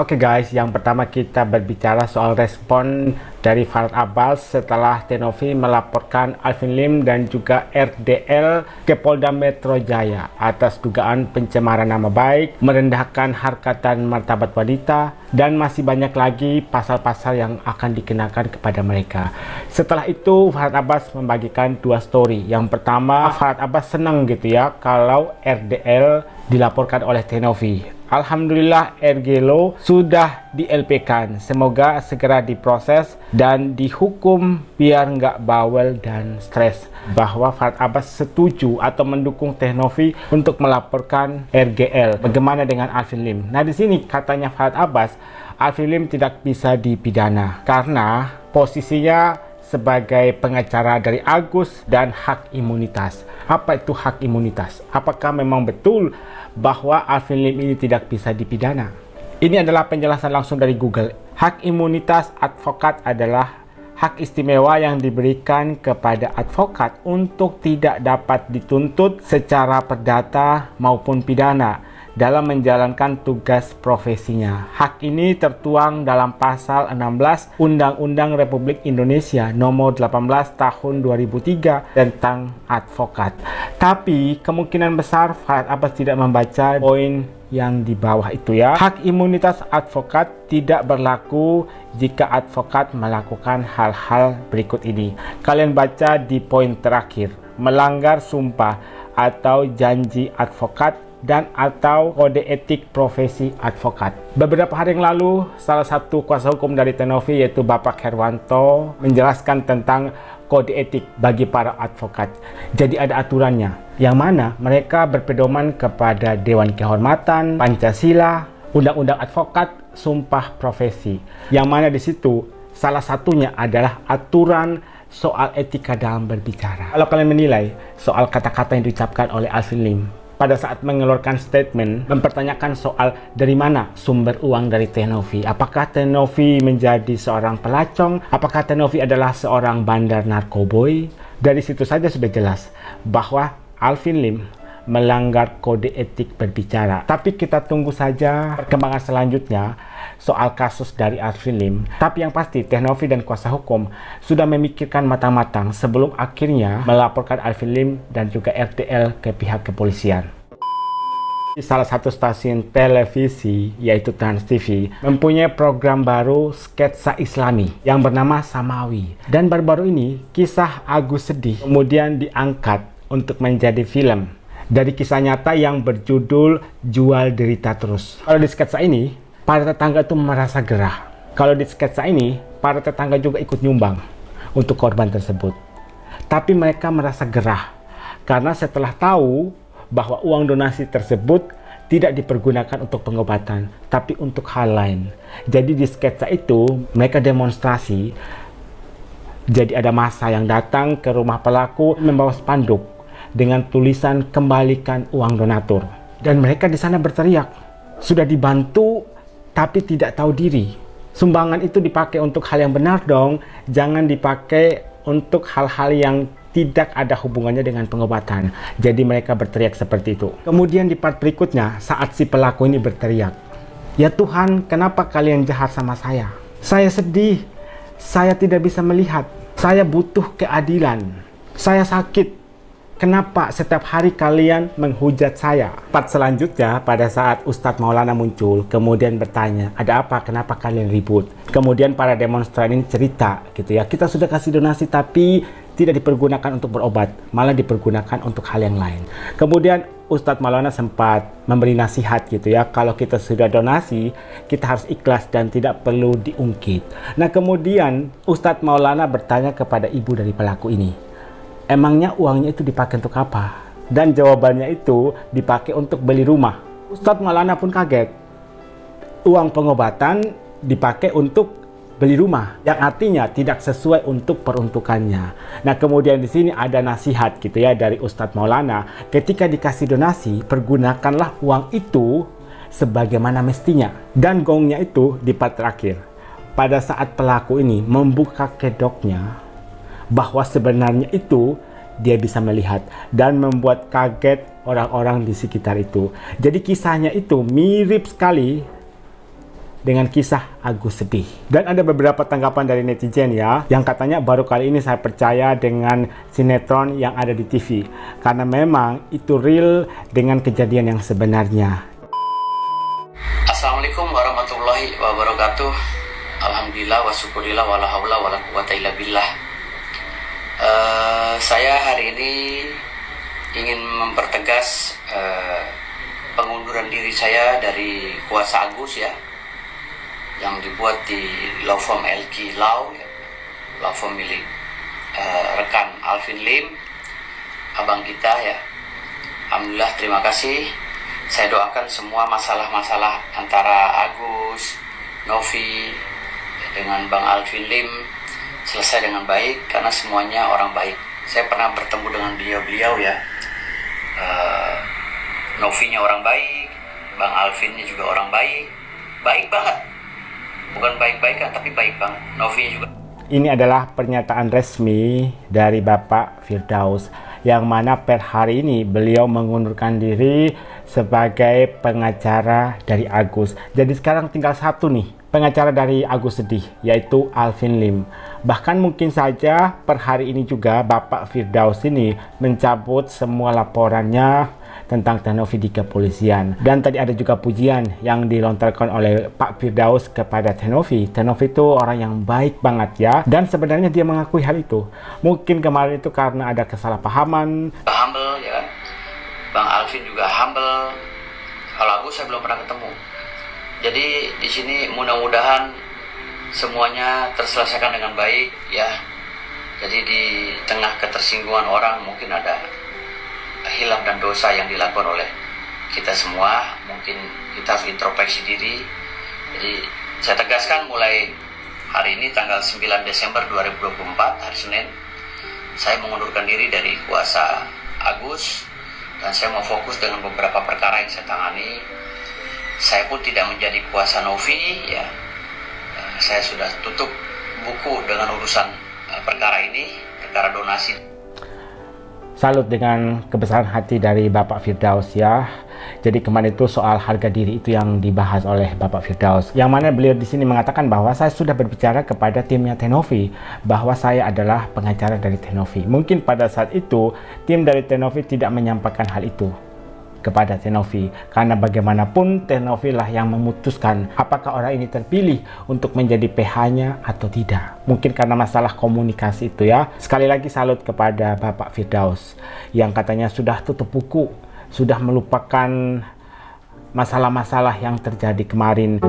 Oke guys, yang pertama kita berbicara soal respon dari Farhad Abbas setelah Tenovi melaporkan Alvin Lim dan juga RDL ke Polda Metro Jaya atas dugaan pencemaran nama baik, merendahkan harkat dan martabat wanita, dan masih banyak lagi pasal-pasal yang akan dikenakan kepada mereka. Setelah itu Farhad Abbas membagikan dua story. Yang pertama, Farhad Abbas senang gitu ya kalau RDL dilaporkan oleh Tenovi. Alhamdulillah RGLO sudah di LP-kan. Semoga segera diproses dan dihukum biar nggak bawel dan stres. Bahwa Farhad Abbas setuju atau mendukung Tenovi untuk melaporkan RGL. Bagaimana dengan Alvin Lim? Nah di sini katanya Farhad Abbas, Alvin Lim tidak bisa dipidana karena posisinya sebagai pengacara dari Agus dan hak imunitas. Apa itu hak imunitas? Apakah memang betul bahwa Alvin Lim ini tidak bisa dipidana? Ini adalah penjelasan langsung dari Google. Hak imunitas advokat adalah hak istimewa yang diberikan kepada advokat untuk tidak dapat dituntut secara perdata maupun pidana dalam menjalankan tugas profesinya. Hak ini tertuang dalam pasal 16 Undang-Undang Republik Indonesia nomor 18 tahun 2003 tentang advokat. Tapi kemungkinan besar Farhad Abbas tidak membaca poin yang di bawah itu ya. Hak imunitas advokat tidak berlaku jika advokat melakukan hal-hal berikut ini. Kalian baca di poin terakhir, melanggar sumpah atau janji advokat dan atau kode etik profesi advokat. Beberapa hari yang lalu, salah satu kuasa hukum dari Tenovi yaitu Bapak Herwanto menjelaskan tentang kode etik bagi para advokat. Jadi ada aturannya, yang mana mereka berpedoman kepada Dewan Kehormatan, Pancasila, Undang-Undang Advokat, Sumpah Profesi. Yang mana di situ salah satunya adalah aturan soal etika dalam berbicara. Kalau kalian menilai soal kata-kata yang diucapkan oleh Alvin Lim pada saat mengeluarkan statement mempertanyakan soal dari mana sumber uang dari Tenovi. Apakah Tenovi menjadi seorang pelacong? Apakah Tenovi adalah seorang bandar narkoboy? Dari situ saja sudah jelas bahwa Alvin Lim melanggar kode etik berbicara. Tapi kita tunggu saja perkembangan selanjutnya soal kasus dari Alvin Lim. Tapi yang pasti Tenovi dan kuasa hukum sudah memikirkan matang-matang sebelum akhirnya melaporkan Alvin Lim dan juga RDL ke pihak kepolisian. Salah satu stasiun televisi yaitu Trans TV mempunyai program baru sketsa Islami yang bernama Samawi. Dan baru-baru ini kisah Agus Sedih kemudian diangkat untuk menjadi film dari kisah nyata yang berjudul Jual Derita Terus. Kalau di sketsa ini, para tetangga itu merasa gerah. Kalau di sketsa ini, para tetangga juga ikut nyumbang untuk korban tersebut. Tapi mereka merasa gerah karena setelah tahu bahwa uang donasi tersebut tidak dipergunakan untuk pengobatan, tapi untuk hal lain. Jadi di sketsa itu, mereka demonstrasi. Jadi ada massa yang datang ke rumah pelaku membawa spanduk dengan tulisan kembalikan uang donatur. Dan mereka di sana berteriak, sudah dibantu tapi tidak tahu diri. Sumbangan itu dipakai untuk hal yang benar dong, jangan dipakai untuk hal-hal yang tidak ada hubungannya dengan pengobatan. Jadi mereka berteriak seperti itu. Kemudian di part berikutnya, saat si pelaku ini berteriak, ya Tuhan, kenapa kalian jahat sama saya? Saya sedih, saya tidak bisa melihat, saya butuh keadilan, saya sakit. Kenapa setiap hari kalian menghujat saya? Part selanjutnya pada saat Ustadz Maulana muncul, kemudian bertanya, ada apa? Kenapa kalian ribut? Kemudian para demonstran ini cerita gitu ya, kita sudah kasih donasi tapi tidak dipergunakan untuk berobat, malah dipergunakan untuk hal yang lain. Kemudian Ustadz Maulana sempat memberi nasihat gitu ya, kalau kita sudah donasi, kita harus ikhlas dan tidak perlu diungkit. Nah kemudian Ustadz Maulana bertanya kepada ibu dari pelaku ini, emangnya uangnya itu dipakai untuk apa? Dan jawabannya itu dipakai untuk beli rumah. Ustadz Maulana pun kaget. Uang pengobatan dipakai untuk beli rumah, yang artinya tidak sesuai untuk peruntukannya. Nah kemudian di sini ada nasihat gitu ya dari Ustadz Maulana, ketika dikasih donasi, pergunakanlah uang itu sebagaimana mestinya. Dan gongnya itu di part terakhir, pada saat pelaku ini membuka kedoknya, bahwa sebenarnya itu dia bisa melihat dan membuat kaget orang-orang di sekitar itu. Jadi kisahnya itu mirip sekali dengan kisah Agus sedih. Dan ada beberapa tanggapan dari netizen ya, yang katanya baru kali ini saya percaya dengan sinetron yang ada di TV, karena memang itu real dengan kejadian yang sebenarnya. Assalamualaikum warahmatullahi wabarakatuh. Alhamdulillah wa syukurillah wa la haula wa la quwata illa billah. Saya hari ini ingin mempertegas pengunduran diri saya dari kuasa Agus ya, yang dibuat di law firm LQ Law ya, law firm milik rekan Alvin Lim, abang kita ya. Alhamdulillah, terima kasih. Saya doakan semua masalah-masalah antara Agus, Novi dengan Bang Alvin Lim selesai dengan baik, karena semuanya orang baik. Saya pernah bertemu dengan beliau-beliau ya. Novinya orang baik, Bang Alvinnya juga orang baik, baik banget. Bukan baik-baikan, tapi baik banget. Novinya juga. Ini adalah pernyataan resmi dari Bapak Firdaus, yang mana per hari ini beliau mengundurkan diri sebagai pengacara dari Agus. Jadi sekarang tinggal satu nih pengacara dari Agus sedih, yaitu Alvin Lim. Bahkan mungkin saja per hari ini juga Bapak Firdaus ini mencabut semua laporannya tentang Teh Novi di kepolisian. Dan tadi ada juga pujian yang dilontarkan oleh Pak Firdaus kepada Teh Novi. Teh Novi itu orang yang baik banget ya, dan sebenarnya dia mengakui hal itu. Mungkin kemarin itu karena ada kesalahpahaman. Humble ya kan, Bang Alvin juga humble. Kalau Agus saya belum pernah ketemu. Jadi di sini mudah-mudahan semuanya terselesaikan dengan baik ya. Jadi di tengah ketersinggungan orang mungkin ada hilaf dan dosa yang dilakukan oleh kita semua. Mungkin kita harus introspeksi diri. Jadi saya tegaskan mulai hari ini tanggal 9 Desember 2024 hari Senin, saya mengundurkan diri dari kuasa Agus dan saya mau fokus dengan beberapa perkara yang saya tangani. Saya pun tidak menjadi kuasa Novi ya. Saya sudah tutup buku dengan urusan perkara ini, perkara donasi. Salut dengan kebesaran hati dari Bapak Firdaus ya. Jadi kemarin itu soal harga diri itu yang dibahas oleh Bapak Firdaus, yang mana beliau di sini mengatakan bahwa saya sudah berbicara kepada timnya Teh Novi bahwa saya adalah pengacara dari Teh Novi. Mungkin pada saat itu tim dari Teh Novi tidak menyampaikan hal itu kepada Teh Novi, karena bagaimanapun Teh Novi lah yang memutuskan apakah orang ini terpilih untuk menjadi PH-nya atau tidak. Mungkin karena masalah komunikasi itu ya. Sekali lagi salut kepada Bapak Firdaus yang katanya sudah tutup buku, sudah melupakan masalah-masalah yang terjadi kemarin.